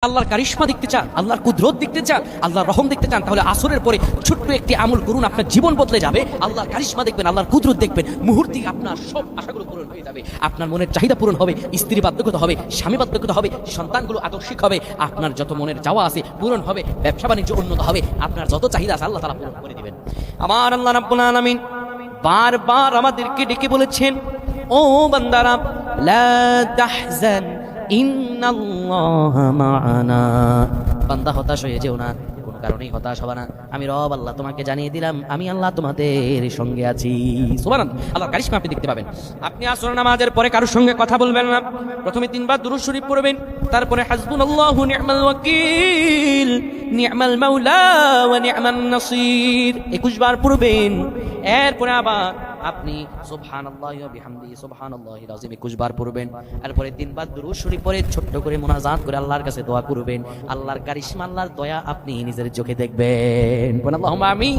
আল্লাহর কারিশমা দেখতে চান, আল্লাহর কুদরত দেখতে চান, আল্লাহর রহম দেখতে চান, তাহলে আসরের পরে ছোট্ট একটি আমল করুন, আপনার জীবন বদলে যাবে। আল্লাহর কারিশমা দেখবেন, আল্লাহর কুদরত দেখবেন, মুহূর্তে আপনার সব আশাগুলো পূরণ হয়ে যাবে। আপনার মনের চাহিদা পূরণ হবে, স্ত্রী বাধ্যগত হবে, স্বামী বাধ্যগত হবে, সন্তানগুলো আদর্শিক হবে, আপনার যত মনের চাওয়া আছে পূরণ হবে, ব্যবসা বাণিজ্য উন্নত হবে, আপনার যত চাহিদা আছে আল্লাহ তাআলা পূরণ করে দিবেন। আমার আল্লাহ রাব্বুল আলামিন বারবার আমাদেরকে ডেকে বলেছেন, ও বান্দারা, লা তাহজান ইন্নাল্লাহা মা'ানা। বান্দা হতাশ হয়ে যেও না, কোন কারণেই হতাশ হবে না। আমি রব আল্লাহ তোমাকে জানিয়ে দিলাম, আমি আল্লাহ তোমাদের সঙ্গে আছি। সুবহানাল্লাহ। আল্লাহর কারিশমা আপনি দেখতে পাবেন। আপনি আসর নামাজের পরে কারোর সঙ্গে কথা বলবেন না, প্রথমে 3 বার দুরূদ শরীফ পড়বেন, তারপরে হাসবুনাল্লাহু নি'মাল ওয়াকিল নি'মাল মাওলা ওয়া নি'মান নাসির 21 বার পড়বেন। এরপরে আবার আপনি সুবহানাল্লাহি ওয়া বিহামদিহি সুবহানাল্লাহিল আযীম 21 বার পড়বেন। এরপরে 3 বার দুরূদ শরীফ পড়ে ছোট্ট করে মুনাজাত করে আল্লাহর কাছে দোয়া করবেন। আল্লাহর কারিশমা, আল্লাহর দয়া আপনি নিজের চোখে দেখবেন। আল্লাহুম্মা আমিন।